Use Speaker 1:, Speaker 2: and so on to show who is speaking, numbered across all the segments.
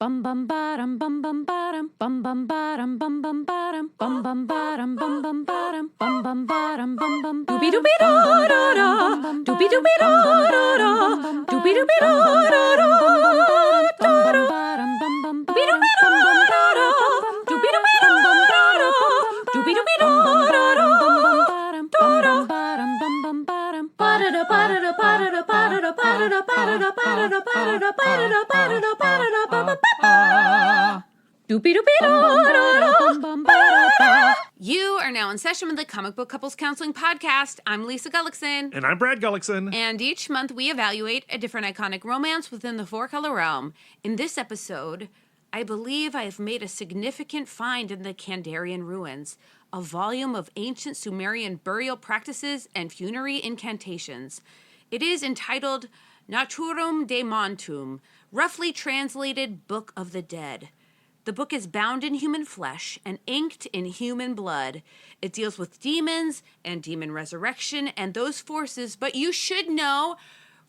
Speaker 1: Bum bum bottom bum bum bottom bum bum bottom bum bum bottom bum bum bottom bum bum bottom bum bum bottom bum bum
Speaker 2: Doobie doobie da da da. Doobie doobie da da da. Doobie doobie da da da. Doobie doobie da da da. Doobie doobie da da da. Doobie doobie da da da. Ba-da-da, ba-da-da, ba-da-da, ba-da-da, ba-da-da, ba-da-da, ba-da-da, ba-da-da, ba-da-da, ba-da-da, ba-da-da, ba-ba-ba. Doopy-doopy-da-da-da. You are now in session with the Comic Book Couples Counseling Podcast. I'm Lisa Gullickson.
Speaker 3: And I'm Brad Gullickson.
Speaker 2: And each month we evaluate a different iconic romance within the four-color realm. In this episode, I believe I have made a significant find in the Kandarian ruins, a volume of ancient Sumerian burial practices and funerary incantations. It is entitled Naturum de Montum, roughly translated Book of the Dead. The book is bound in human flesh and inked in human blood. It deals with demons and demon resurrection and those forces, but you should know,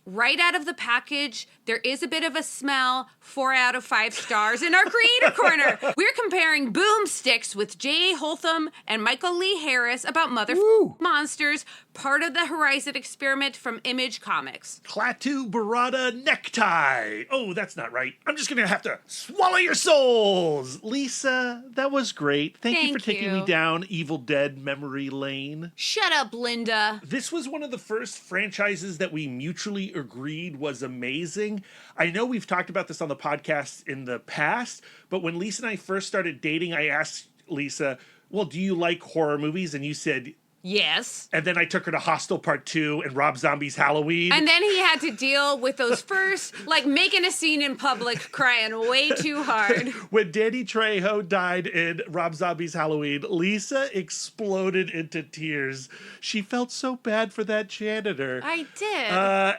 Speaker 2: right out of the package, there is a bit of a smell. 4 out of 5 stars in our creator corner. We're comparing Boomsticks with J. Holtham and Michael Lee Harris about Motherfu monsters, part of the Horizon experiment from Image Comics.
Speaker 3: Klaatu Barada Necktie. Oh, that's not right. I'm just going to have to swallow your souls. Lisa, that was great. Thank you for taking me down Evil Dead memory lane.
Speaker 2: Shut up, Linda.
Speaker 3: This was one of the first franchises that we mutually agreed was amazing. I know we've talked about this on the podcast in the past, but when Lisa and I first started dating, I asked Lisa, well, do you like horror movies? And you said
Speaker 2: yes.
Speaker 3: And then I took her to Hostel Part 2 and Rob Zombie's Halloween.
Speaker 2: And then he had to deal with those first, making a scene in public, crying way too hard.
Speaker 3: When Danny Trejo died in Rob Zombie's Halloween, Lisa exploded into tears. She felt so bad for that janitor.
Speaker 2: I did.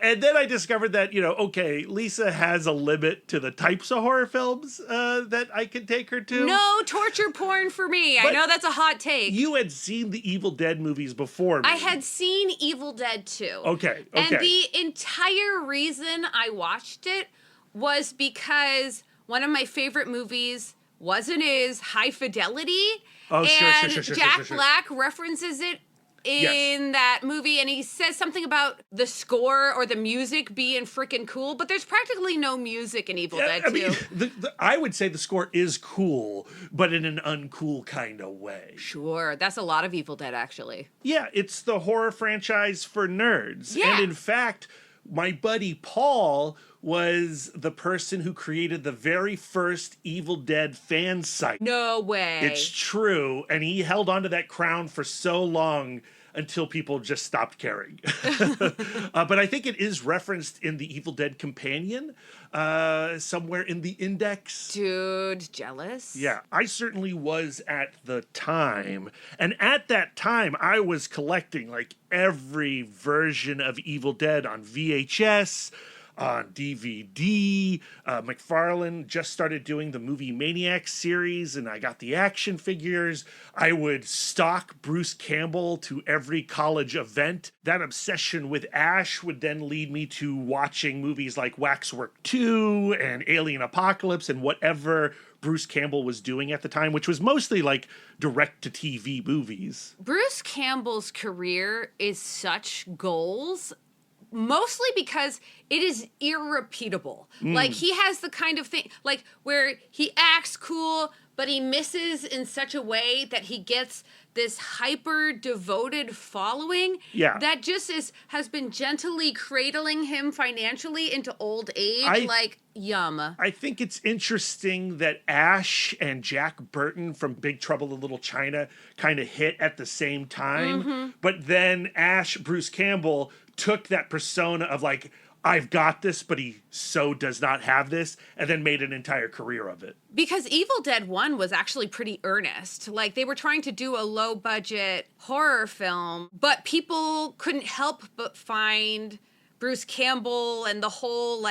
Speaker 3: And then I discovered that, okay, Lisa has a limit to the types of horror films that I can take her to.
Speaker 2: No torture porn for me. But I know that's a hot take.
Speaker 3: You had seen the Evil Dead movies before me.
Speaker 2: I had seen Evil Dead 2.
Speaker 3: Okay.
Speaker 2: And the entire reason I watched it was because one of my favorite movies was and is High Fidelity.
Speaker 3: Oh,
Speaker 2: and
Speaker 3: sure.
Speaker 2: Jack Black references it in that movie, and he says something about the score or the music being freaking cool, but there's practically no music in Evil Dead 2.
Speaker 3: I would say the score is cool, but in an uncool kind of way.
Speaker 2: Sure, that's a lot of Evil Dead, actually.
Speaker 3: Yeah, it's the horror franchise for nerds.
Speaker 2: Yeah.
Speaker 3: And in fact, my buddy Paul was the person who created the very first Evil Dead fan site.
Speaker 2: No way.
Speaker 3: It's true. And he held onto that crown for so long until people just stopped caring. But I think it is referenced in the Evil Dead Companion, somewhere in the index.
Speaker 2: Dude, jealous?
Speaker 3: Yeah, I certainly was at the time. And at that time, I was collecting every version of Evil Dead on VHS, on DVD. McFarlane just started doing the Movie Maniacs series, and I got the action figures. I would stalk Bruce Campbell to every college event. That obsession with Ash would then lead me to watching movies like Waxwork 2 and Alien Apocalypse and whatever Bruce Campbell was doing at the time, which was mostly direct-to-TV movies.
Speaker 2: Bruce Campbell's career is such goals, mostly because it is irrepeatable. He has the kind of thing, where he acts cool, but he misses in such a way that he gets this hyper-devoted following that just has been gently cradling him financially into old age, yum.
Speaker 3: I think it's interesting that Ash and Jack Burton from Big Trouble in Little China kind of hit at the same time, but then Ash, Bruce Campbell, took that persona of I've got this, but he so does not have this, and then made an entire career of it.
Speaker 2: Because Evil Dead 1 was actually pretty earnest. They were trying to do a low-budget horror film, but people couldn't help but find Bruce Campbell and the whole,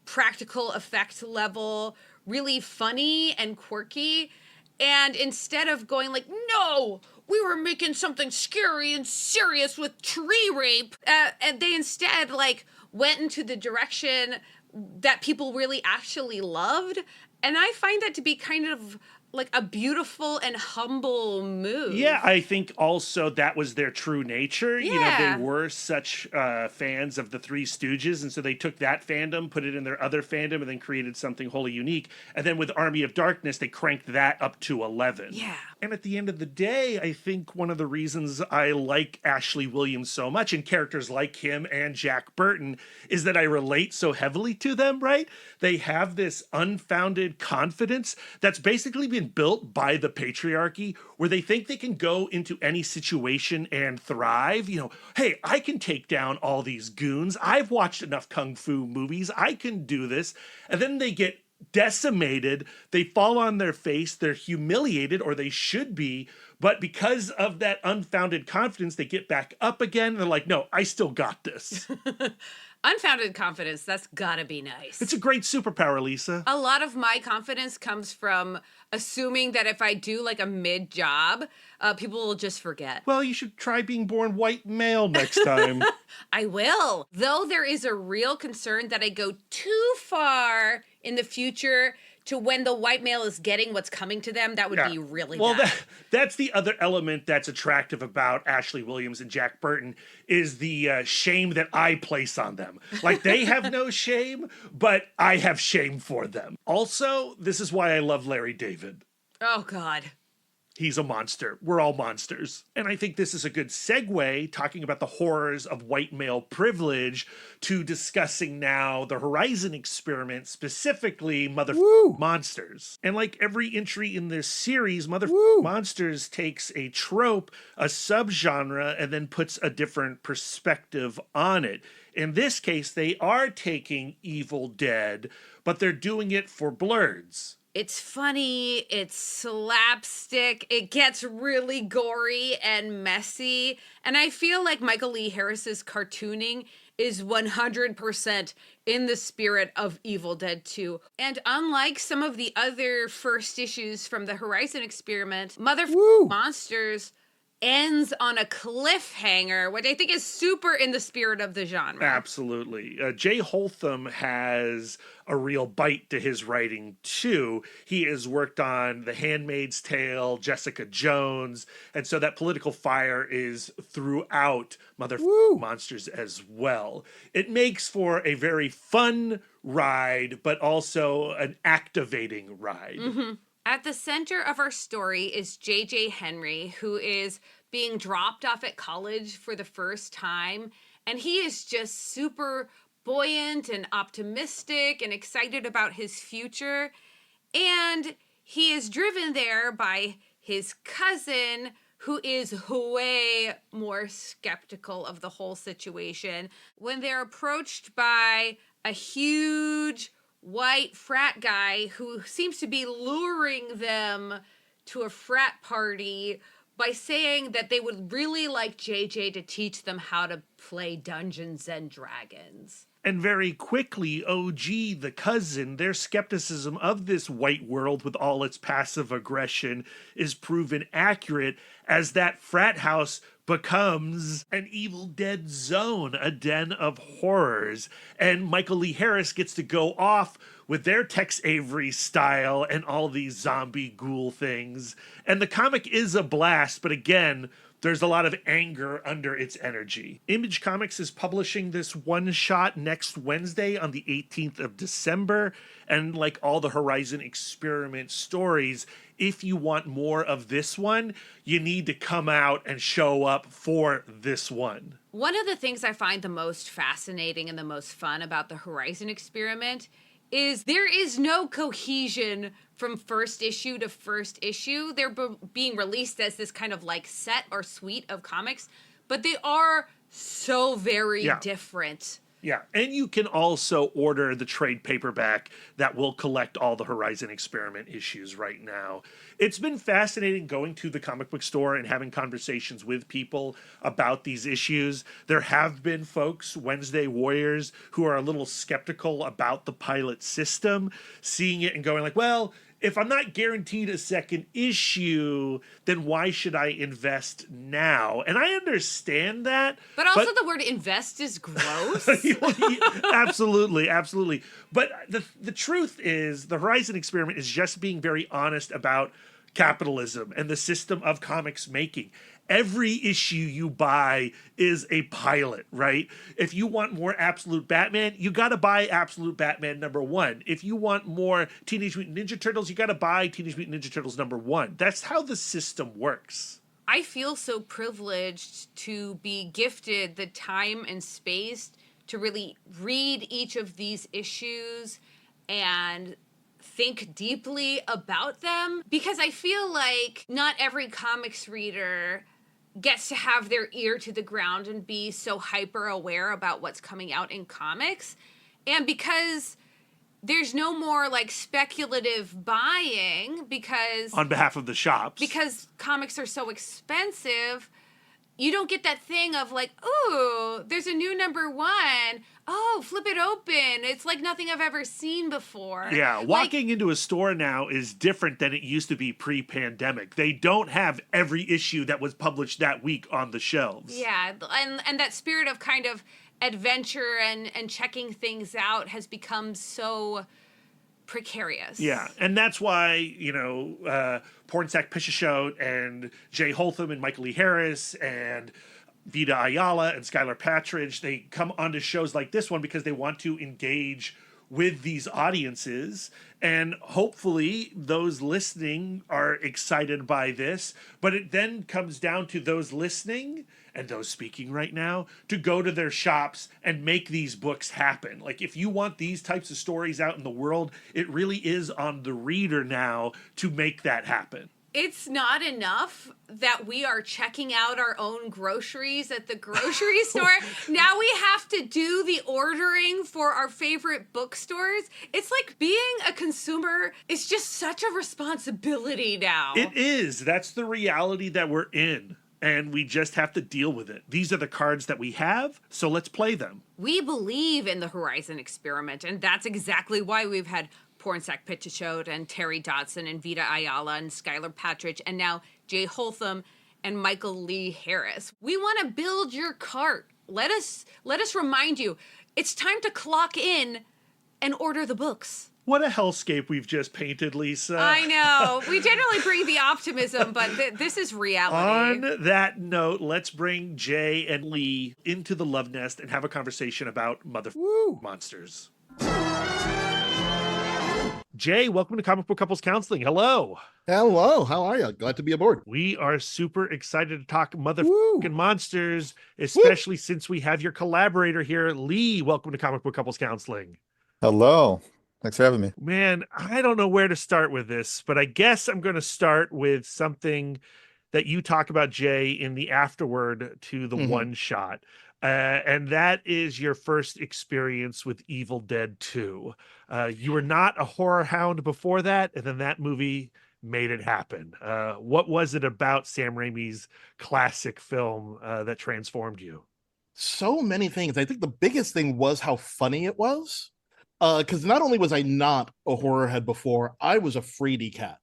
Speaker 2: practical effect level really funny and quirky. And instead of going no, we were making something scary and serious with tree rape, and they instead went into the direction that people really actually loved. And I find that to be kind of like a beautiful and humble move.
Speaker 3: Yeah, I think also that was their true nature. You know, they
Speaker 2: Yeah.
Speaker 3: were such fans of the Three Stooges, and so they took that fandom, put it in their other fandom, and then created something wholly unique. And then with Army of Darkness, they cranked that up to 11.
Speaker 2: Yeah.
Speaker 3: And at the end of the day, I think one of the reasons I like Ashley Williams so much, and characters like him and Jack Burton, is that I relate so heavily to them, right? They have this unfounded confidence that's basically been built by the patriarchy, where they think they can go into any situation and thrive. You know, hey, I can take down all these goons. I've watched enough kung fu movies. I can do this. And then they get decimated, they fall on their face, they're humiliated, or they should be, but because of that unfounded confidence, they get back up again, and they're like, no, I still got this.
Speaker 2: Unfounded confidence, that's gotta be nice.
Speaker 3: It's a great superpower, Lisa.
Speaker 2: A lot of my confidence comes from assuming that if I do like a mid job, people will just forget.
Speaker 3: Well, you should try being born white male next time.
Speaker 2: I will. Though there is a real concern that I go too far in the future to when the white male is getting what's coming to them, that would be really bad.
Speaker 3: That's the other element that's attractive about Ashley Williams and Jack Burton is the shame that I place on them. Like, they have no shame, but I have shame for them. Also, this is why I love Larry David.
Speaker 2: Oh, God.
Speaker 3: He's a monster. We're all monsters. And I think this is a good segue, talking about the horrors of white male privilege, to discussing now the Horizon Experiment, specifically Motherfu Monsters. And like every entry in this series, Motherfu Monsters takes a trope, a subgenre, and then puts a different perspective on it. In this case, they are taking Evil Dead, but they're doing it for Blerds.
Speaker 2: It's funny, it's slapstick, it gets really gory and messy, and I feel like Michael Lee Harris's cartooning is 100% in the spirit of Evil Dead 2. And unlike some of the other first issues from the Horizon Experiment, Motherfu Monsters ends on a cliffhanger, which I think is super in the spirit of the genre.
Speaker 3: Absolutely. Jay Holtham has a real bite to his writing, too. He has worked on The Handmaid's Tale, Jessica Jones, and so that political fire is throughout Monsters as well. It makes for a very fun ride, but also an activating ride.
Speaker 2: Mm-hmm. At the center of our story is J.J. Henry, who is being dropped off at college for the first time, and he is just super buoyant and optimistic and excited about his future, and he is driven there by his cousin, who is way more skeptical of the whole situation. When they're approached by a huge white frat guy who seems to be luring them to a frat party by saying that they would really like JJ to teach them how to play Dungeons and Dragons.
Speaker 3: And very quickly, OG, the cousin, their skepticism of this white world with all its passive aggression is proven accurate as that frat house becomes an Evil Dead zone, a den of horrors. And Michael Lee Harris gets to go off with their Tex Avery style and all these zombie ghoul things. And the comic is a blast, but again, there's a lot of anger under its energy. Image Comics is publishing this one-shot next Wednesday on the 18th of December. And like all the Horizon Experiment stories, if you want more of this one, you need to come out and show up for this one.
Speaker 2: One of the things I find the most fascinating and the most fun about the Horizon Experiment is there is no cohesion from first issue to first issue. They're being released as this kind of like set or suite of comics, but they are so very different.
Speaker 3: Yeah, and you can also order the trade paperback that will collect all the Horizon Experiment issues right now. It's been fascinating going to the comic book store and having conversations with people about these issues. There have been folks, Wednesday Warriors, who are a little skeptical about the pilot system, seeing it and going like, well, if I'm not guaranteed a second issue, then why should I invest now? And I understand that.
Speaker 2: But also the word invest is gross.
Speaker 3: Absolutely, absolutely. But the truth is, the Horizon experiment is just being very honest about capitalism and the system of comics making. Every issue you buy is a pilot, right? If you want more Absolute Batman, you got to buy Absolute Batman #1. If you want more Teenage Mutant Ninja Turtles, you got to buy Teenage Mutant Ninja Turtles #1. That's how the system works.
Speaker 2: I feel so privileged to be gifted the time and space to really read each of these issues and think deeply about them, because I feel like not every comics reader gets to have their ear to the ground and be so hyper aware about what's coming out in comics. And because there's no more like speculative buying, because
Speaker 3: on behalf of the shops,
Speaker 2: because comics are so expensive, you don't get that thing of like, ooh, there's a new #1. Oh, flip it open. It's like nothing I've ever seen before.
Speaker 3: Yeah, walking into a store now is different than it used to be pre-pandemic. They don't have every issue that was published that week on the shelves.
Speaker 2: Yeah, and that spirit of kind of adventure and checking things out has become so precarious.
Speaker 3: Yeah, and that's why, Pornsack Pishashot and Jay Holtham and Michael Lee Harris and Vita Ayala and Skylar Patridge, they come onto shows like this one because they want to engage with these audiences, and hopefully those listening are excited by this. But it then comes down to those listening and those speaking right now to go to their shops and make these books happen. Like, if you want these types of stories out in the world, it really is on the reader now to make that happen.
Speaker 2: It's not enough that we are checking out our own groceries at the grocery store. Now we have to do the ordering for our favorite bookstores. It's like being a consumer is just such a responsibility now.
Speaker 3: It is. That's the reality that we're in. And we just have to deal with it. These are the cards that we have, so let's play them.
Speaker 2: We believe in the Horizon experiment, and that's exactly why we've had Pornsack Pishashot and Terry Dodson and Vita Ayala and Skylar Patridge and now Jay Holtham and Michael Lee Harris. We want to build your cart. Let us remind you, it's time to clock in and order the books.
Speaker 3: What a hellscape we've just painted, Lisa.
Speaker 2: I know. We generally bring the optimism, but this is reality.
Speaker 3: On that note, let's bring Jay and Lee into the love nest and have a conversation about Motherfu monsters. Jay, welcome to Comic Book Couples Counseling. Hello.
Speaker 4: Hello. How are you? Glad to be aboard.
Speaker 3: We are super excited to talk Motherfucking monsters, especially since we have your collaborator here. Lee, welcome to Comic Book Couples Counseling.
Speaker 5: Hello. Thanks for having me.
Speaker 3: Man, I don't know where to start with this, but I guess I'm going to start with something that you talk about, Jay, in the afterword to the one shot. And that is your first experience with Evil Dead 2. You were not a horror hound before that, and then that movie made it happen. What was it about Sam Raimi's classic film that transformed you?
Speaker 4: So many things. I think the biggest thing was how funny it was. Because not only was I not a horror head before, I was a fraidy cat.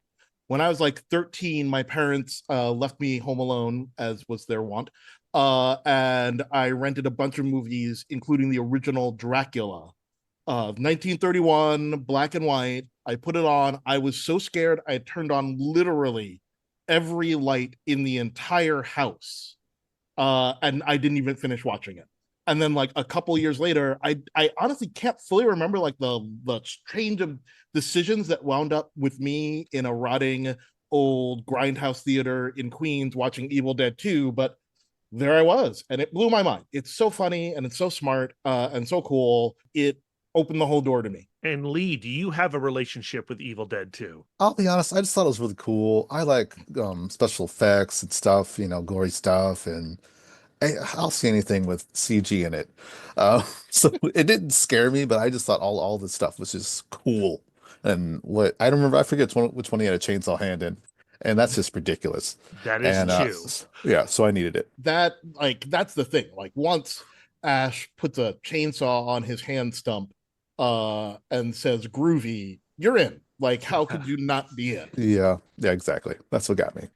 Speaker 4: When I was like 13, my parents left me home alone, as was their wont. And I rented a bunch of movies, including the original Dracula of 1931, black and white. I put it on. I was so scared. I turned on literally every light in the entire house. And I didn't even finish watching it. And then like a couple years later, I honestly can't fully remember like the change of decisions that wound up with me in a rotting old grindhouse theater in Queens watching Evil Dead 2, but there I was, and it blew my mind. It's so funny, and it's so smart, and so cool. It opened the whole door to me.
Speaker 3: And Lee, do you have a relationship with Evil Dead 2?
Speaker 5: I'll be honest, I just thought it was really cool. I like special effects and stuff, gory stuff, and I'll see anything with CG in it. So it didn't scare me, but I just thought all this stuff was just cool. And what I don't remember, I forget which one he had a chainsaw hand in. And that's just ridiculous.
Speaker 3: That is true.
Speaker 5: Yeah, so I needed it.
Speaker 4: That's the thing. Like once Ash puts a chainsaw on his hand stump and says groovy, you're in. Like, how could you not be in?
Speaker 5: Yeah, yeah, exactly. That's what got me.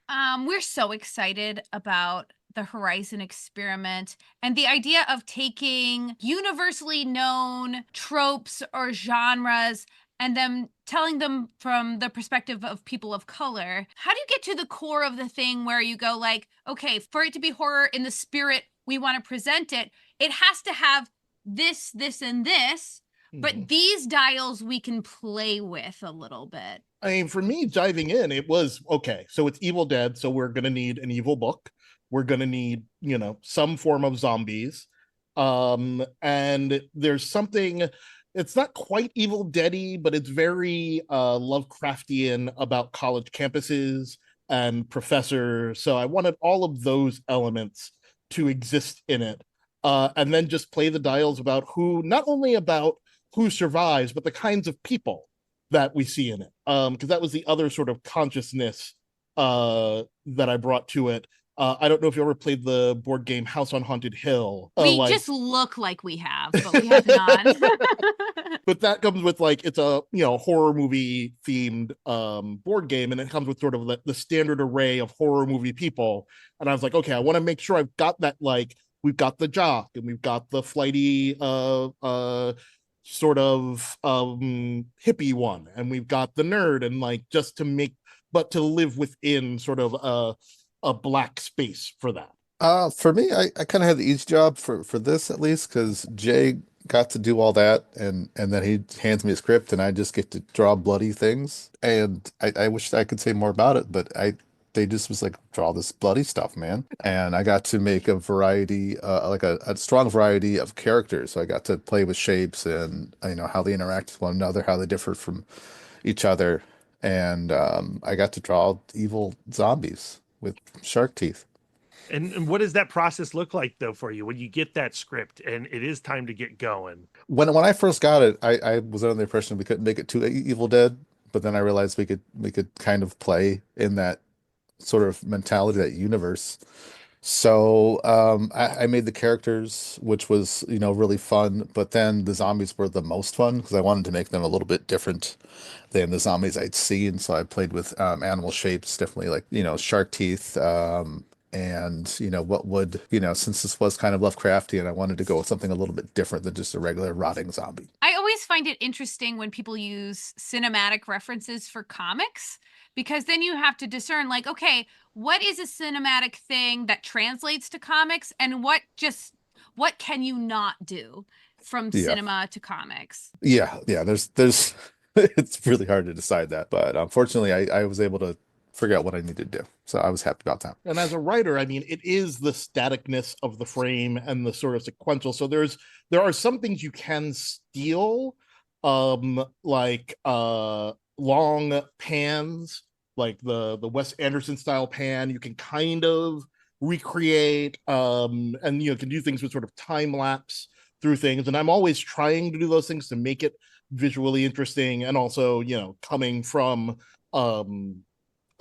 Speaker 2: We're so excited about the Horizon experiment and the idea of taking universally known tropes or genres and then telling them from the perspective of people of color. How do you get to the core of the thing where you go like, okay, for it to be horror in the spirit we want to present it, it has to have this, this, and this, but these dials we can play with a little bit.
Speaker 4: I mean, for me, diving in, it was okay. So it's Evil Dead. So we're going to need an evil book. We're going to need, some form of zombies. And there's something, it's not quite Evil Dead-y, but it's very Lovecraftian about college campuses and professors. So I wanted all of those elements to exist in it. And then just play the dials about not only about who survives, but the kinds of people that we see in it. Because that was the other sort of consciousness that I brought to it. I don't know if you ever played the board game House on Haunted Hill.
Speaker 2: We just look like we have, but we have not.
Speaker 4: But that comes with it's a horror movie themed board game, and it comes with sort of the standard array of horror movie people. And I was like, okay, I want to make sure I've got that. Like, we've got the jock, and we've got the flighty sort of hippie one, and we've got the nerd, and just to live within sort of a black space for that.
Speaker 5: For me, I kind of had the easy job for this at least because Jay got to do all that and then he hands me a script and I just get to draw bloody things. And I wish I could say more about it, but they just was like, draw this bloody stuff, man. And I got to make a variety, like a strong variety of characters. So I got to play with shapes and how they interact with one another, how they differ from each other. And I got to draw evil zombies with shark teeth.
Speaker 3: And what does that process look like though for you when you get that script and it is time to get going?
Speaker 5: When I first got it, I was under the impression we couldn't make it too Evil Dead, but then I realized we could kind of play in that sort of mentality, that universe. So I made the characters, which was really fun, but then the zombies were the most fun because I wanted to make them a little bit different than the zombies I'd seen. So I played with animal shapes, definitely like shark teeth. And what would since this was kind of Lovecraftian, I wanted to go with something a little bit different than just a regular rotting zombie.
Speaker 2: I always find it interesting when people use cinematic references for comics, because then you have to discern like, okay, what is a cinematic thing that translates to comics and what can you not do from cinema to comics?
Speaker 5: Yeah, there's it's really hard to decide that, but unfortunately I was able to figure out what I needed to do. So I was happy about that.
Speaker 4: And as a writer, I mean, it is the staticness of the frame and the sort of sequential. So there are some things you can steal, like long pans, like the Wes Anderson style pan. You can kind of recreate, and can do things with sort of time lapse through things. And I'm always trying to do those things to make it visually interesting, and also coming from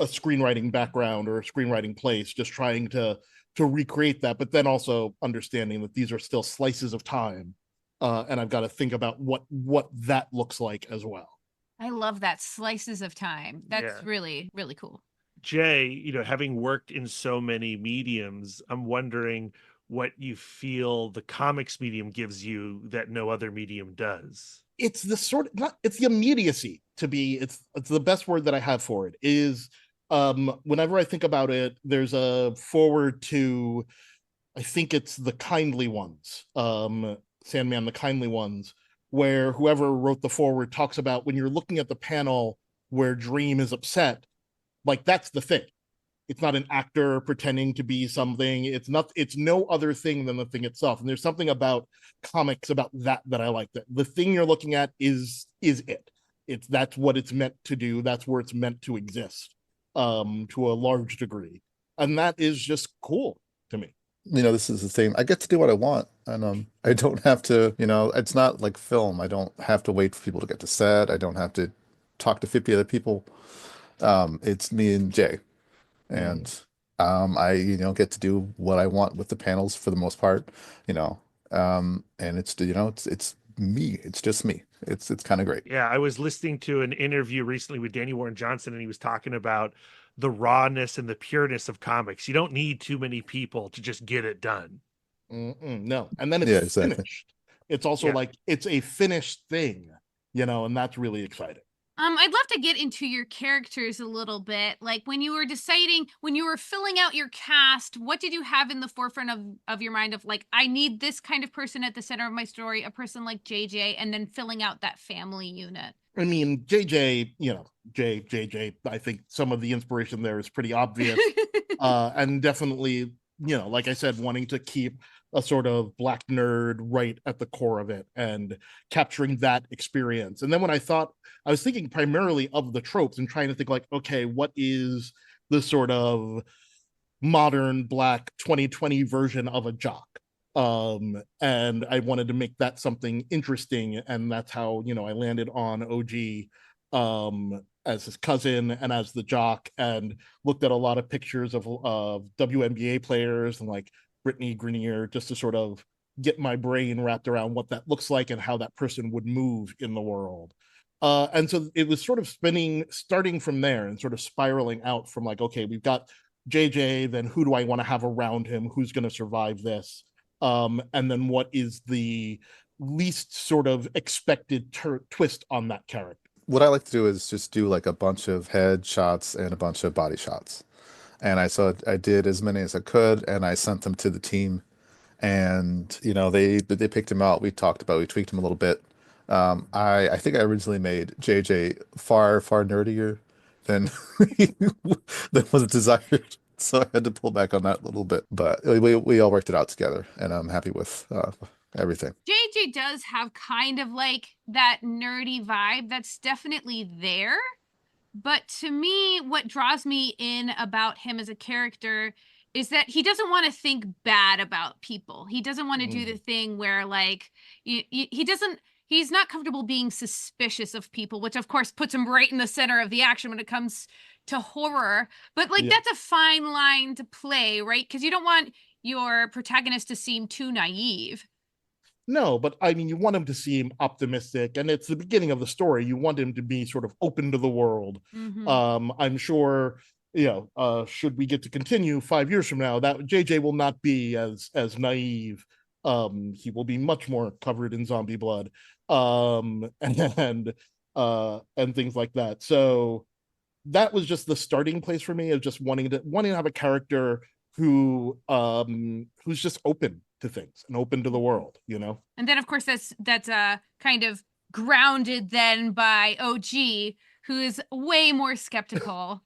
Speaker 4: a screenwriting background or a screenwriting place, just trying to recreate that, but then also understanding that these are still slices of time, and I've got to think about what that looks like as well.
Speaker 2: I love that, slices of time. That's really, really cool.
Speaker 3: Jay, having worked in so many mediums, I'm wondering what you feel the comics medium gives you that no other medium does.
Speaker 4: It's the sort of it's the immediacy. It's the best word that I have for it is. Whenever I think about it, there's a forward to, I think it's The Kindly Ones, Sandman, The Kindly Ones, where whoever wrote the forward talks about when you're looking at the panel where Dream is upset, like that's the thing. It's not an actor pretending to be something. It's no other thing than the thing itself. And there's something about comics about that I like. That the thing you're looking at is it. That's what it's meant to do. That's where it's meant to exist. To a large degree, and that is just cool to me.
Speaker 5: This is the thing. I get to do what I want, and I don't have to. It's not like film. I don't have to wait for people to get to set. I don't have to talk to 50 other people. It's me and Jay, and I get to do what I want with the panels for the most part. And it's me. It's just me. It's kind of great.
Speaker 3: Yeah, I was listening to an interview recently with Danny Warren Johnson, and he was talking about the rawness and the pureness of comics. You don't need too many people to just get it done.
Speaker 4: No, and then it's
Speaker 5: Yeah, exactly.
Speaker 4: finished. It's also
Speaker 3: Yeah.
Speaker 4: like it's a finished thing, and that's really exciting.
Speaker 2: I'd love to get into your characters a little bit. Like when you were deciding, when you were filling out your cast, what did you have in the forefront of your mind of like, I need this kind of person at the center of my story, a person like JJ, and then filling out that family unit?
Speaker 4: I mean, JJ, JJ, I think some of the inspiration there is pretty obvious. And definitely, like I said, wanting to keep a sort of black nerd right at the core of it and capturing that experience. And then when I was thinking primarily of the tropes and trying to think like, okay, what is the sort of modern black 2020 version of a jock? And I wanted to make that something interesting, and that's how I landed on OG as his cousin and as the jock, and looked at a lot of pictures of WNBA players and like Brittany Grenier, just to sort of get my brain wrapped around what that looks like and how that person would move in the world. And so it was sort of starting from there and sort of spiraling out from like, okay, we've got JJ, then who do I want to have around him? Who's going to survive this? And then what is the least sort of expected twist on that character?
Speaker 5: What I like to do is just do like a bunch of head shots and a bunch of body shots. And I did as many as I could, and I sent them to the team. And they picked him out. We tweaked him a little bit. I think I originally made JJ far nerdier than than was desired. So I had to pull back on that a little bit. But we all worked it out together, and I'm happy with everything.
Speaker 2: JJ does have kind of like that nerdy vibe that's definitely there. But to me, what draws me in about him as a character is that he doesn't want to think bad about people. He doesn't want to do the thing where like he's not comfortable being suspicious of people, which of course puts him right in the center of the action when it comes to horror. But like that's a fine line to play, right? Because you don't want your protagonist to seem too naive.
Speaker 4: No, but I mean, you want him to seem optimistic, and it's the beginning of the story. You want him to be sort of open to the world. I'm sure, should we get to continue 5 years from now, that JJ will not be as naive. He will be much more covered in zombie blood, and things like that. So that was just the starting place for me of just wanting to have a character who's just open to things and open to the world,
Speaker 2: And then of course that's kind of grounded then by OG, who is way more skeptical.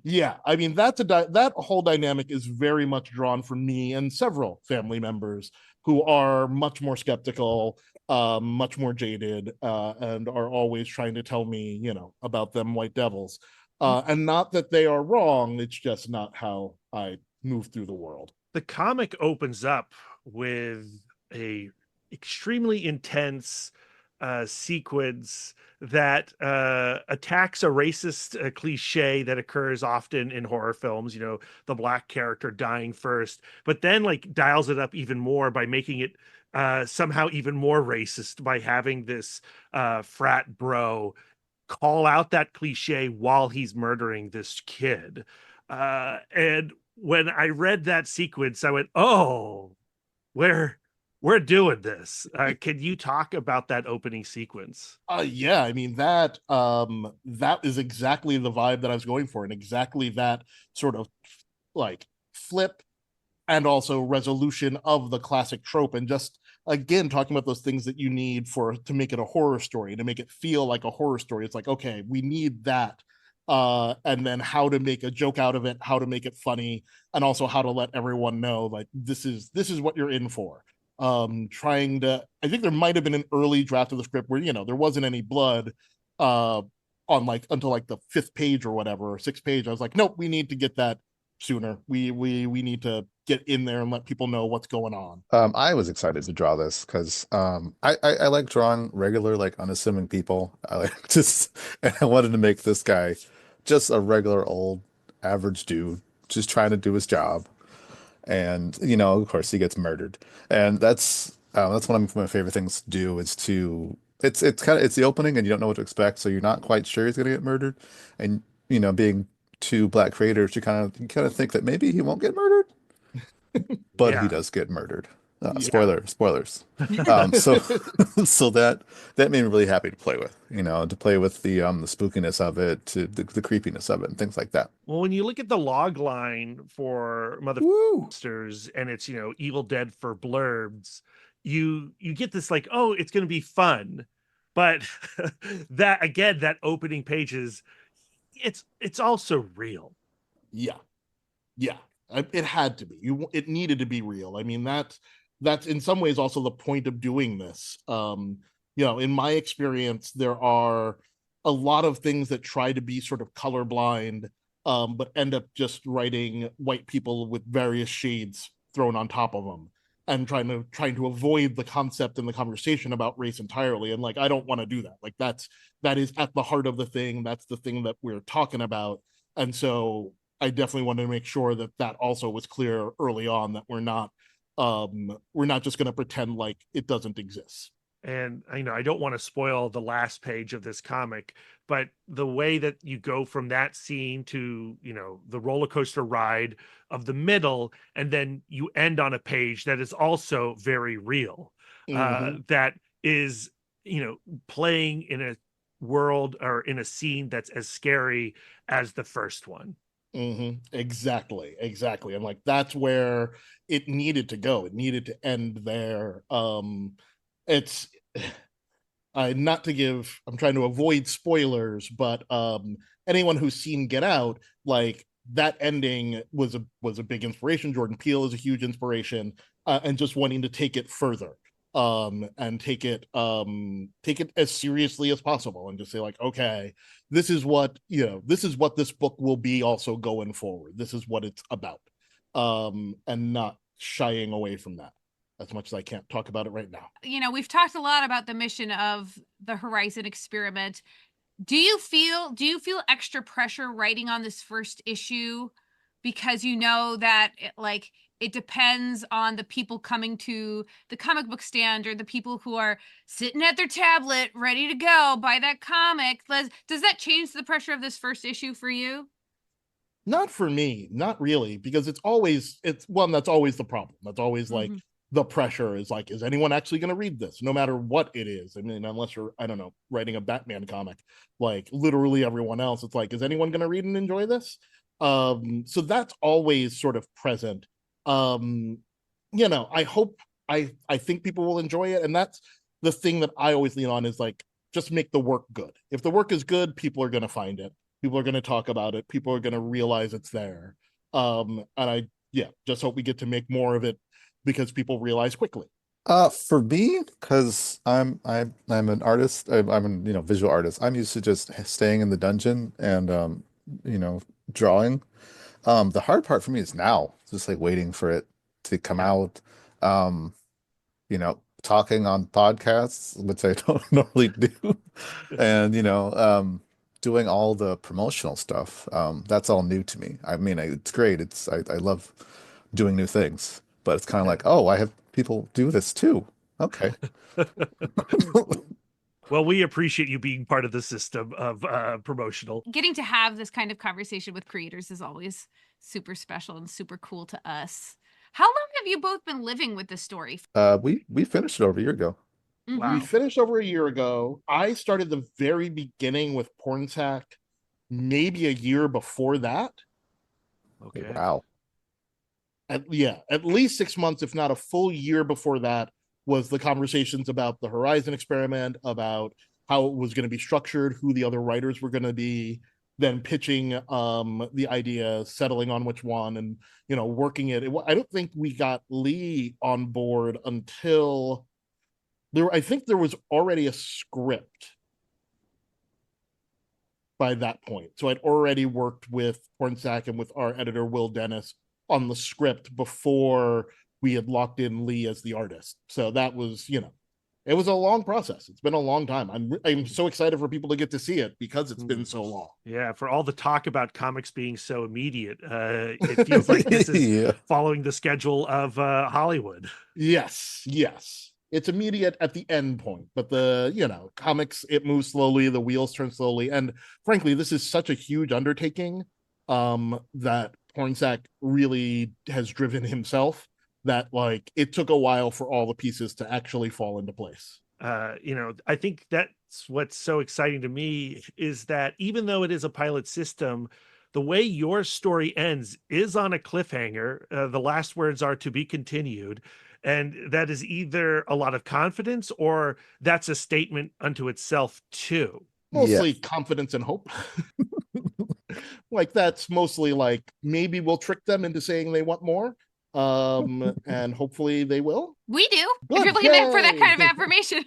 Speaker 4: Yeah, I mean that whole dynamic is very much drawn from me and several family members who are much more skeptical, much more jaded, and are always trying to tell me, about them white devils. And not that they are wrong, it's just not how I move through the world.
Speaker 3: The comic opens up with a extremely intense sequence that attacks a racist cliche that occurs often in horror films, the black character dying first, but then like dials it up even more by making it somehow even more racist by having this frat bro call out that cliche while he's murdering this kid. And when I read that sequence, I went, "Oh, we're doing this." Can you talk about that opening sequence?
Speaker 4: Yeah, I mean that is exactly the vibe that I was going for, and exactly that sort of like flip and also resolution of the classic trope, and just again talking about those things that you need to make it a horror story, to make it feel like a horror story. It's like, okay, we need that. And then how to make a joke out of it, how to make it funny, and also how to let everyone know like this is what you're in for. I think there might have been an early draft of the script where there wasn't any blood on like until like the 5th page or whatever, or 6th page. I was like, nope, we need to get that sooner. We need to get in there and let people know what's going on.
Speaker 5: I was excited to draw this because I like drawing regular, like unassuming people. I like and I wanted to make this guy just a regular old average dude, just trying to do his job. And of course he gets murdered, and that's That's one of my favorite things to do is to it's the opening and you don't know what to expect, so you're not quite sure he's gonna get murdered. And being two black creators, you kind of think that maybe he won't get murdered, but he
Speaker 3: Yeah.
Speaker 5: does get murdered.
Speaker 4: Yeah.
Speaker 5: Spoilers. So so that made me really happy to play with, to play with the spookiness of it, to the creepiness of it, and things like that.
Speaker 3: Well, when you look at the log line for
Speaker 4: Woo.
Speaker 3: Motherfuckers and it's, Evil Dead for Blerds, you get this like, oh, it's going to be fun. But that again, that opening page is it's also real.
Speaker 4: Yeah. Yeah. It had to be. It needed to be real. I mean, that's in some ways also the point of doing this. In my experience, there are a lot of things that try to be sort of colorblind, but end up just writing white people with various shades thrown on top of them and trying to avoid the concept and the conversation about race entirely. And like, I don't want to do that. Like that is at the heart of the thing. That's the thing that we're talking about. And so I definitely wanted to make sure that also was clear early on, that we're not just going to pretend like it doesn't exist.
Speaker 3: And I don't want to spoil the last page of this comic, but the way that you go from that scene to, the roller coaster ride of the middle, and then you end on a page that is also very real,
Speaker 4: Mm-hmm.
Speaker 3: that is, playing in a world or in a scene that's as scary as the first one.
Speaker 4: Mm-hmm. Exactly. And like, that's where it needed to go. It needed to end there. It's not to give, I'm trying to avoid spoilers, but anyone who's seen Get Out, like, that ending was a big inspiration. Jordan Peele is a huge inspiration, and just wanting to take it further, and take it as seriously as possible, and just say like, okay, this is what this book will be also going forward. This is what it's about, and not shying away from that as much as I can't talk about it right now.
Speaker 2: We've talked a lot about the mission of the Horizon experiment. Do you feel extra pressure writing on this first issue because that it depends on the people coming to the comic book stand, or the people who are sitting at their tablet ready to go buy that comic? Does that change the pressure of this first issue for you?
Speaker 4: Not for me, not really, because it's one that's always the problem. That's always like,
Speaker 2: Mm-hmm.
Speaker 4: the pressure is like, is anyone actually going to read this, no matter what it is? I mean, unless you're, I don't know, writing a Batman comic, like literally everyone else, it's like, is anyone going to read and enjoy this? So that's always sort of present. I hope, I think people will enjoy it, and that's the thing that I always lean on, is like, just make the work good. If the work is good, people are going to find it, people are going to talk about it, people are going to realize it's there. And I just hope we get to make more of it, because people realize quickly.
Speaker 5: For me, because I'm an artist, I'm a visual artist. I'm used to just staying in the dungeon and you know drawing. The hard part for me is now, just like waiting for it to come
Speaker 3: Yeah.
Speaker 5: out. Talking on podcasts, which I don't normally do, and doing all the promotional stuff. That's all new to me. I mean, it's great. I love doing new things, but it's kind of like, oh, I have people do this too. Okay.
Speaker 3: Well, we appreciate you being part of the system of promotional.
Speaker 2: Getting to have this kind of conversation with creators is always super special and super cool to us. How long have you both been living with this story?
Speaker 5: We finished it over a year ago.
Speaker 2: Mm-hmm.
Speaker 4: We
Speaker 3: Wow.
Speaker 4: finished over a year ago. I started the very beginning with Pornsack maybe a year before that.
Speaker 3: Okay.
Speaker 5: Wow.
Speaker 4: At least 6 months, if not a full year before that, was the conversations about the Horizon experiment, about how it was going to be structured, who the other writers were going to be, then pitching the idea, settling on which one, and working it. I don't think we got Lee on board until I think there was already a script by that point. So I'd already worked with Hornsack and with our editor Will Dennis on the script before we had locked in Lee as the artist. So that was, it was a long process. It's been a long time. I'm so excited for people to get to see it, because it's been so long.
Speaker 3: Yeah, for all the talk about comics being so immediate, it feels like this is
Speaker 5: Yeah.
Speaker 3: following the schedule of Hollywood.
Speaker 4: Yes. it's immediate at the end point, but the comics, it moves slowly, the wheels turn slowly, and frankly this is such a huge undertaking that Hornsack really has driven himself, that like it took a while for all the pieces to actually fall into place.
Speaker 3: I think that's what's so exciting to me, is that even though it is a pilot system, the way your story ends is on a cliffhanger. The last words are "to be continued." And that is either a lot of confidence or that's a statement unto itself, too.
Speaker 4: Mostly
Speaker 5: Yes.
Speaker 4: confidence and hope. Like that's mostly like maybe we'll trick them into saying they want more. And hopefully they will.
Speaker 2: We do.
Speaker 4: Good.
Speaker 2: If you're looking for that
Speaker 4: Yay.
Speaker 2: kind of affirmation,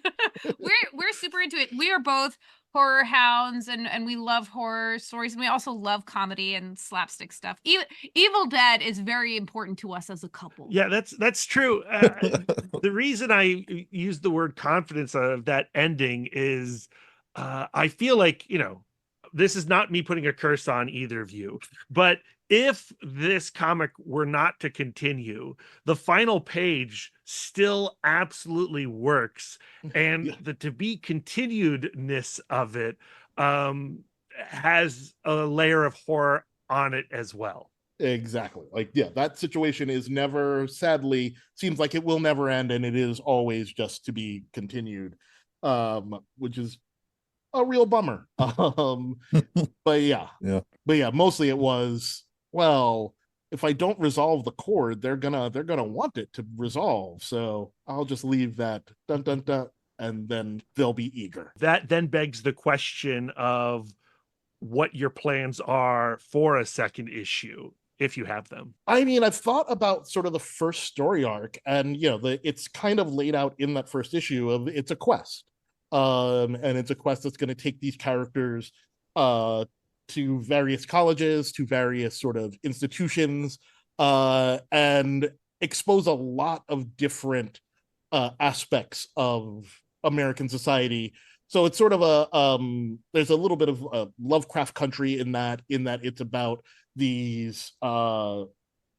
Speaker 2: we're super into it. We are both horror hounds, and we love horror stories, and we also love comedy and slapstick stuff. Evil Dead is very important to us as a couple.
Speaker 3: Yeah, that's true. The reason I use the word confidence of that ending is I feel like, this is not me putting a curse on either of you, but if this comic were not to continue, the final page still absolutely works. And
Speaker 4: Yeah.
Speaker 3: the to be continuedness of it has a layer of horror on it as well.
Speaker 4: Exactly. Like, yeah, that situation is never, sadly, seems like it will never end, and it is always just to be continued, which is a real bummer. But yeah,
Speaker 5: Yeah.
Speaker 4: Mostly it was, well, if I don't resolve the chord, they're gonna want it to resolve. So I'll just leave that dun dun dun, and then they'll be eager.
Speaker 3: That then begs the question of what your plans are for a second issue, if you have them.
Speaker 4: I mean, I've thought about sort of the first story arc, and it's kind of laid out in that first issue of it's a quest. And it's a quest that's going to take these characters to various colleges, to various sort of institutions, and expose a lot of different aspects of American society. So it's sort of there's a little bit of a Lovecraft country in that it's about these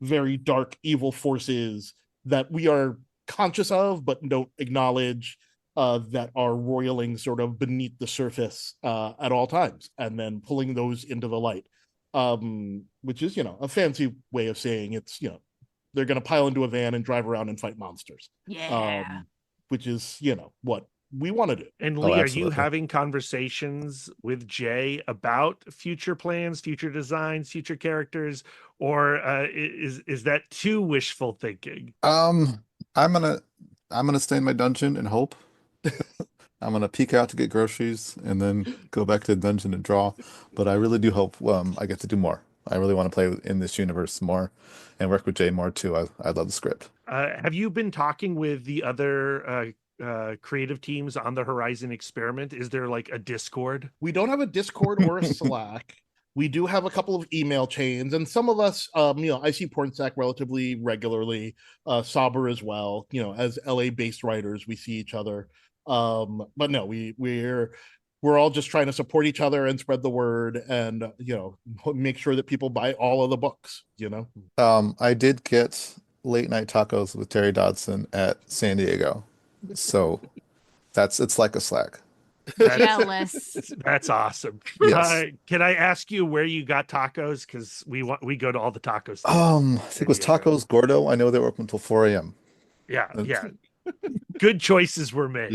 Speaker 4: very dark evil forces that we are conscious of but don't acknowledge, that are roiling sort of beneath the surface at all times, and then pulling those into the light, which is a fancy way of saying it's they're going to pile into a van and drive around and fight monsters.
Speaker 2: Yeah.
Speaker 4: Which is what we want to do.
Speaker 3: And Lee, are you
Speaker 5: absolutely.
Speaker 3: having conversations with Jay about future plans, future designs, future characters, or is that too wishful thinking?
Speaker 5: I'm gonna stay in my dungeon and hope. I'm gonna peek out to get groceries and then go back to the dungeon and draw. But I really do hope I get to do more. I really want to play in this universe more and work with Jay more too. I love the script.
Speaker 3: Have you been talking with the other creative teams on the Horizon experiment? Is there like a Discord?
Speaker 4: We don't have a Discord or a Slack. We do have a couple of email chains, and some of us, I see Pornsack relatively regularly, Sauber as well. As LA-based writers, we see each other. But no, we're all just trying to support each other and spread the word, and make sure that people buy all of the books.
Speaker 5: I did get late night tacos with Terry Dodson at San Diego, so it's like a Slack.
Speaker 2: Jealous.
Speaker 3: That's awesome.
Speaker 5: Yes.
Speaker 3: Can I ask you where you got tacos? Because we go to all the tacos.
Speaker 5: I think it was Tacos Gordo. I know they were open until 4 a.m.
Speaker 3: Yeah. Good choices were made.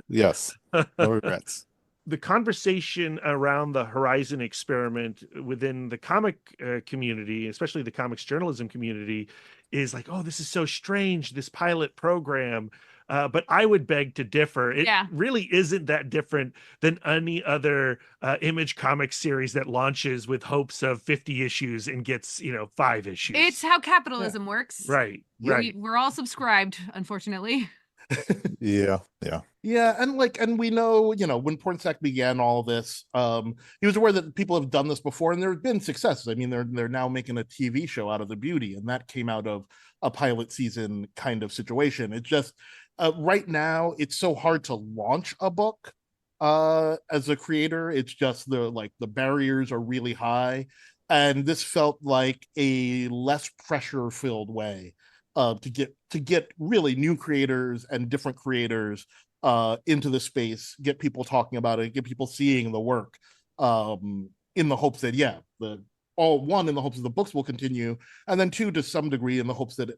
Speaker 5: Yes. No regrets.
Speaker 3: The conversation around the Horizon experiment within the comic community, especially the comics journalism community, is like, oh, this is so strange, this pilot program. But I would beg to differ. It really isn't that different than any other Image comic series that launches with hopes of 50 issues and gets, 5 issues.
Speaker 2: It's how capitalism works.
Speaker 3: Right.
Speaker 2: We're all subscribed, unfortunately.
Speaker 5: Yeah.
Speaker 4: And we know, when Pornsack began all this, he was aware that people have done this before, and there have been successes. I mean, they're now making a TV show out of the Beauty, and that came out of a pilot season kind of situation. It's just right now it's so hard to launch a book as a creator. It's just the barriers are really high, and this felt like a less pressure filled way to get really new creators and different creators into the space, get people talking about it, get people seeing the work, in the hopes that the all one in the hopes that the books will continue, and then two to some degree in the hopes that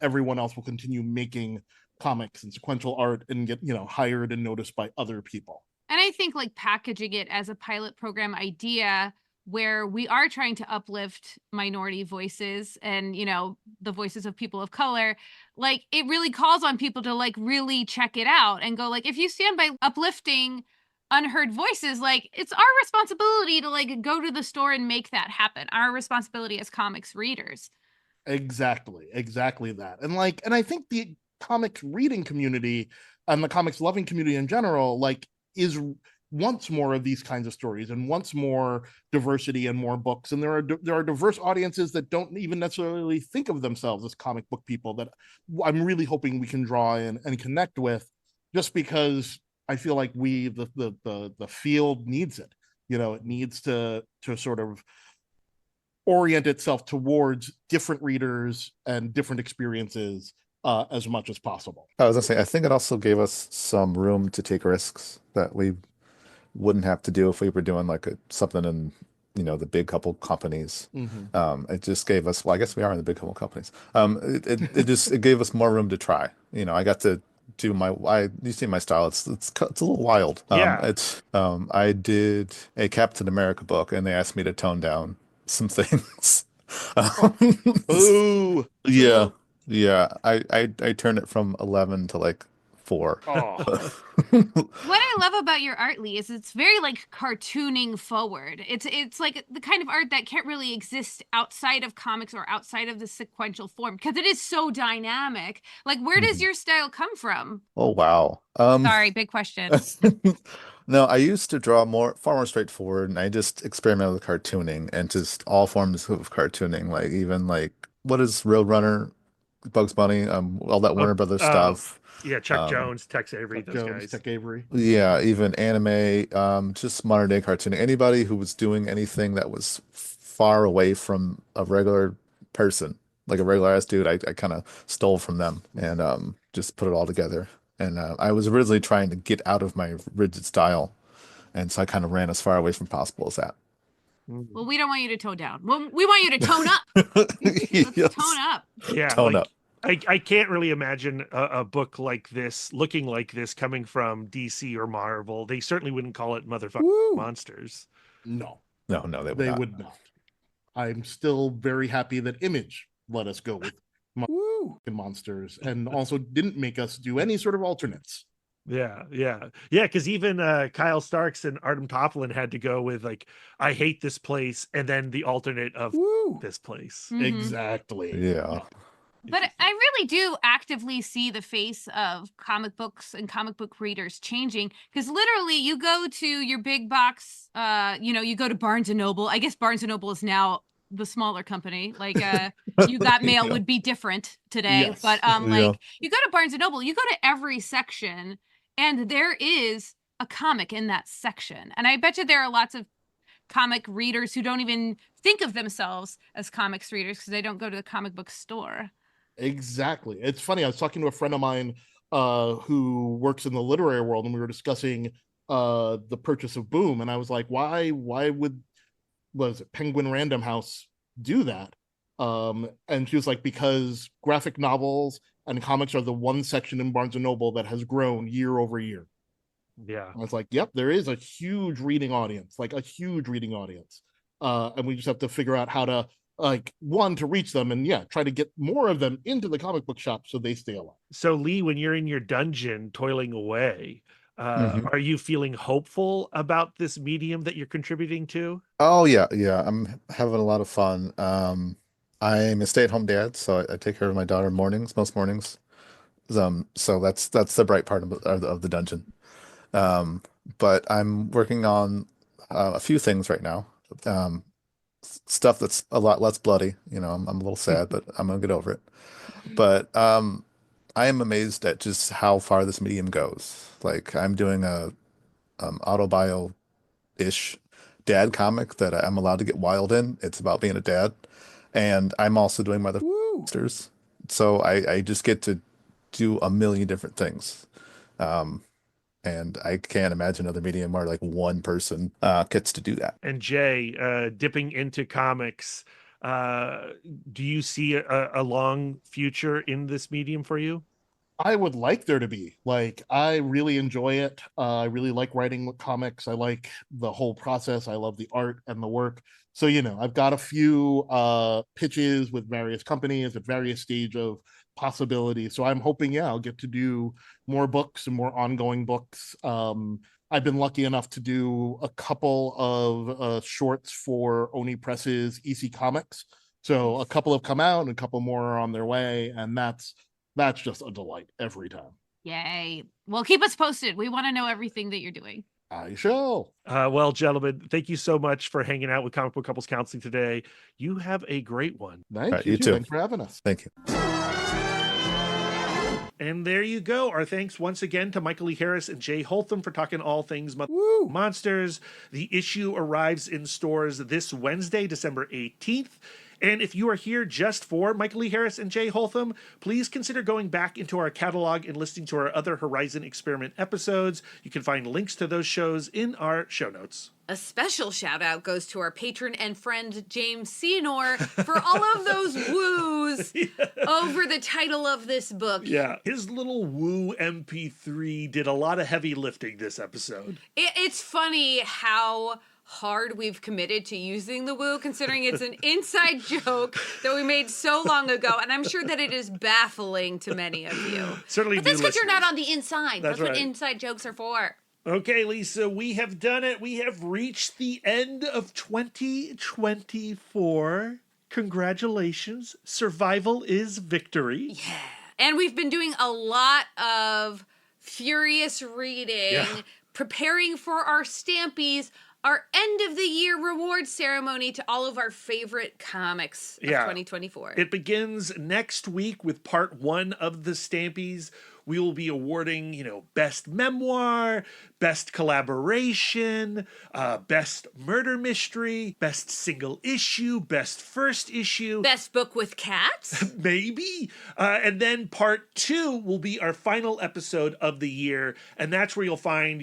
Speaker 4: everyone else will continue making comics and sequential art and get hired and noticed by other people.
Speaker 2: And I think like packaging it as a pilot program idea where we are trying to uplift minority voices and, the voices of people of color, like it really calls on people to like really check it out and go like, if you stand by uplifting unheard voices, like it's our responsibility to like go to the store and make that happen. Our responsibility as comics readers.
Speaker 4: Exactly that. And I think the comics reading community and the comics loving community in general is wants more of these kinds of stories and wants more diversity and more books. And there are diverse audiences that don't even necessarily think of themselves as comic book people that I'm really hoping we can draw in and connect with, just because I feel like the field needs it. It needs to sort of orient itself towards different readers and different experiences as much as possible.
Speaker 5: I was gonna say, I think it also gave us some room to take risks that we wouldn't have to do if we were doing like something in, the big couple companies. It just gave us, well, I guess we are in the big couple companies. It gave us more room to try. I got to do you see my style. It's a little wild.
Speaker 3: Yeah.
Speaker 5: I did a Captain America book and they asked me to tone down some things.
Speaker 4: Ooh.
Speaker 5: Yeah. Yeah. I turned it from 11 to like 4.
Speaker 3: Oh.
Speaker 2: What I love about your art, Lee, is it's very like cartooning forward. It's like the kind of art that can't really exist outside of comics or outside of the sequential form because it is so dynamic. Like, where does your style come from?
Speaker 5: Oh wow.
Speaker 2: Sorry, big question.
Speaker 5: No, I used to draw far more straightforward, and I just experimented with cartooning and just all forms of cartooning, like even like what is Roadrunner, Bugs Bunny, all that Warner Brothers stuff.
Speaker 3: Yeah, Chuck
Speaker 5: Um,
Speaker 3: Jones, Tex Avery,
Speaker 4: Chuck
Speaker 3: those
Speaker 4: Jones,
Speaker 3: guys.
Speaker 4: Tech Avery.
Speaker 5: yeah, even anime, just modern day cartooning. Anybody who was doing anything that was far away from a regular person, like a regular ass dude, I kind of stole from them and just put it all together. And I was originally trying to get out of my rigid style, and so I kind of ran as far away from possible as that.
Speaker 2: Well, we don't want you to tone down. Well, we want you to tone up. Let's
Speaker 5: Yes.
Speaker 2: tone up.
Speaker 3: Yeah,
Speaker 5: Tone up.
Speaker 3: I can't really imagine a book like this looking like this coming from DC or Marvel. They certainly wouldn't call it Motherfucking Monsters.
Speaker 4: No,
Speaker 5: No, they
Speaker 4: they
Speaker 5: would
Speaker 4: would not. I'm still very happy that Image let us go with monsters and also didn't make us do any sort of alternates.
Speaker 3: Yeah. Because even Kyle Starks and Artem Toplin had to go with like, I hate this place, and then the alternate of this place.
Speaker 2: Mhm.
Speaker 4: Exactly.
Speaker 5: Yeah.
Speaker 2: But I really do actively see the face of comic books and comic book readers changing because literally you go to your big box, you go to Barnes and Noble. I guess Barnes and Noble is now the smaller company. Like You Got Mail
Speaker 5: Yeah.
Speaker 2: would be different today.
Speaker 4: Yes.
Speaker 2: But
Speaker 5: Yeah.
Speaker 2: like you go to Barnes and Noble, you go to every section and there is a comic in that section. And I bet you there are lots of comic readers who don't even think of themselves as comics readers because they don't go to the comic book store.
Speaker 4: Exactly. It's funny. I was talking to a friend of mine who works in the literary world, and we were discussing the purchase of Boom, and I was like, why would was it Penguin Random House do that? And she was like, because graphic novels and comics are the one section in Barnes and Noble that has grown year over year.
Speaker 3: Yeah.
Speaker 4: I was like, yep, there is a huge reading audience, and we just have to figure out how to to reach them and try to get more of them into the comic book shop so they stay alive.
Speaker 3: So Lee, when you're in your dungeon toiling away, are you feeling hopeful about this medium that you're contributing to?
Speaker 5: Oh yeah, I'm having a lot of fun. I'm a stay-at-home dad, so I take care of my daughter most mornings. So that's the bright part of the dungeon. But I'm working on a few things right now. Stuff that's a lot less bloody. I'm a little sad, but I'm gonna get over it. But I am amazed at just how far this medium goes. Like I'm doing a autobio-ish dad comic that I'm allowed to get wild in. It's about being a dad, and I'm also doing Motherfuckers. So I just get to do a million different things. And I can't imagine another medium where like one person gets to do that.
Speaker 3: And Jay, dipping into comics, uh, do you see a long future in this medium for you?
Speaker 4: I would like there to be. Like, I really enjoy it. I really like writing with comics. I like the whole process. I love the art and the work. So, I've got a few pitches with various companies at various stage of possibility. So I'm hoping, yeah, I'll get to do more books and more ongoing books. I've been lucky enough to do a couple of shorts for Oni Press's EC Comics. So a couple have come out and a couple more are on their way. And that's just a delight every time.
Speaker 1: Yay. Well, keep us posted. We want to know everything that you're doing.
Speaker 4: I shall.
Speaker 3: Well, gentlemen, thank you so much for hanging out with Comic Book Couples Counseling today. You have a great one.
Speaker 4: Thank
Speaker 5: you too.
Speaker 4: Thanks for having us.
Speaker 5: Thank you.
Speaker 3: And there you go. Our thanks once again to Michael Lee Harris and Jay Holtham for talking all things monsters. The issue arrives in stores this Wednesday, December 18th. And if you are here just for Michael Lee Harris and Jay Holtham, please consider going back into our catalog and listening to our other Horizon Experiment episodes. You can find links to those shows in our show notes.
Speaker 2: A special shout out goes to our patron and friend James Cianor for all of those woos over the title of this book.
Speaker 3: Yeah, his little woo MP3 did a lot of heavy lifting this episode.
Speaker 2: It's funny how hard we've committed to using the woo, considering it's an inside joke that we made so long ago, and I'm sure that it is baffling to many of you.
Speaker 3: Certainly,
Speaker 2: but that's because you're not on the inside. That's
Speaker 3: right.
Speaker 2: What inside jokes are for.
Speaker 3: Okay, Lisa, we have done it. We have reached the end of 2024. Congratulations. Survival is victory.
Speaker 2: Yeah. And we've been doing a lot of furious reading, preparing for our Stampies, our end of the year reward ceremony to all of our favorite comics of 2024.
Speaker 3: It begins next week with part 1 of the Stampies. We will be awarding, best memoir, best collaboration, best murder mystery, best single issue, best first issue.
Speaker 2: Best book with cats?
Speaker 3: Maybe. And then part 2 will be our final episode of the year. And that's where you'll find,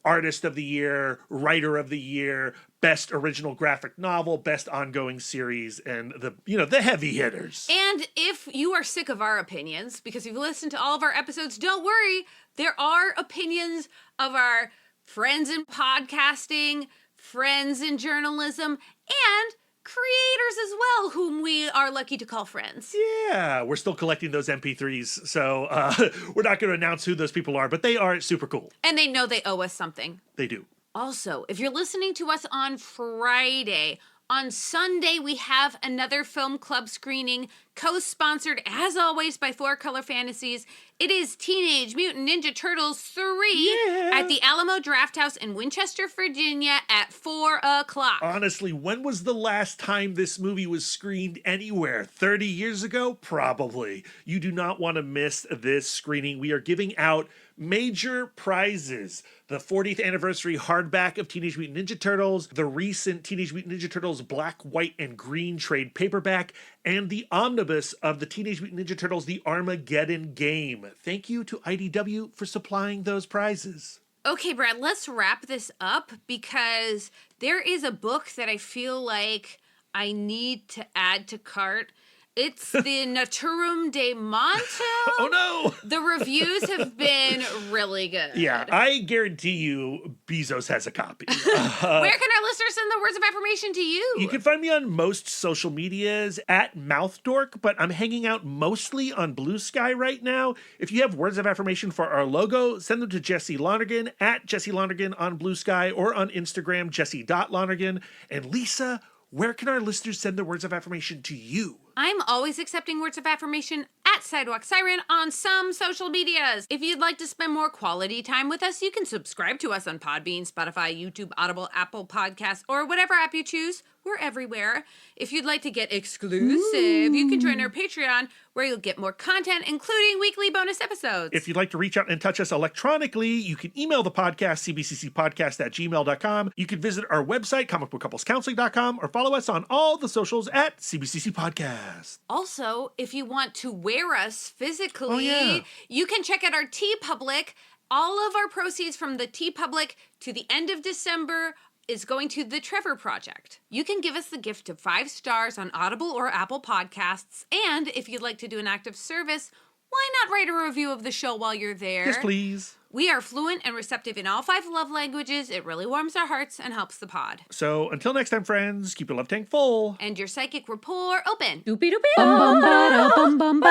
Speaker 3: artist of the year, writer of the year, best original graphic novel, best ongoing series, and the heavy hitters.
Speaker 2: And if you are sick of our opinions, because you've listened to all of our episodes, don't worry. There are opinions of our friends in podcasting, friends in journalism, and creators as well, whom we are lucky to call friends.
Speaker 3: Yeah, we're still collecting those MP3s, so we're not going to announce who those people are, but they are super cool.
Speaker 2: And they know they owe us something.
Speaker 3: They do.
Speaker 2: Also, if you're listening to us on Friday, on Sunday we have another film club screening, co-sponsored as always by Four Color Fantasies. It is Teenage Mutant Ninja Turtles 3 at the Alamo Drafthouse in Winchester, Virginia at 4:00.
Speaker 3: Honestly, when was the last time this movie was screened anywhere? 30 years ago? Probably. You do not want to miss this screening. We are giving out major prizes. The 40th anniversary hardback of Teenage Mutant Ninja Turtles, the recent Teenage Mutant Ninja Turtles black, white, and green trade paperback, and the omnibus of the Teenage Mutant Ninja Turtles The Armageddon Game. Thank you to IDW for supplying those prizes.
Speaker 2: Okay, Brad, let's wrap this up because there is a book that I feel like I need to add to cart. It's the Naturum de Monto.
Speaker 3: Oh no!
Speaker 2: The reviews have been really good.
Speaker 3: Yeah, I guarantee you Bezos has a copy.
Speaker 2: Where can our listeners send their words of affirmation to you?
Speaker 3: You can find me on most social medias at MouthDork, but I'm hanging out mostly on Blue Sky right now. If you have words of affirmation for our logo, send them to Jesse Lonergan at Jesse Lonergan on Blue Sky or on Instagram, Jesse.Lonergan. And Lisa, where can our listeners send their words of affirmation to you?
Speaker 2: I'm always accepting words of affirmation at Sidewalk Siren on some social medias. If you'd like to spend more quality time with us, you can subscribe to us on Podbean, Spotify, YouTube, Audible, Apple Podcasts, or whatever app you choose. We're everywhere. If you'd like to get exclusive, you can join our Patreon, where you'll get more content, including weekly bonus episodes.
Speaker 3: If you'd like to reach out and touch us electronically, you can email the podcast, cbccpodcast@gmail.com. You can visit our website, comicbookcouplescounseling.com, or follow us on all the socials at CBCC Podcast.
Speaker 2: Also, if you want to wear us physically, you can check out our TeePublic. All of our proceeds from the TeePublic to the end of December is going to the Trevor Project. You can give us the gift of 5 stars on Audible or Apple Podcasts, and if you'd like to do an act of service, why not write a review of the show while you're there?
Speaker 3: Yes, please.
Speaker 2: We are fluent and receptive in all 5 love languages. It really warms our hearts and helps the pod.
Speaker 3: So until next time, friends, keep your love tank full.
Speaker 2: And your psychic rapport open.
Speaker 1: Doopy doopy. Bum bum ba da bum bum ba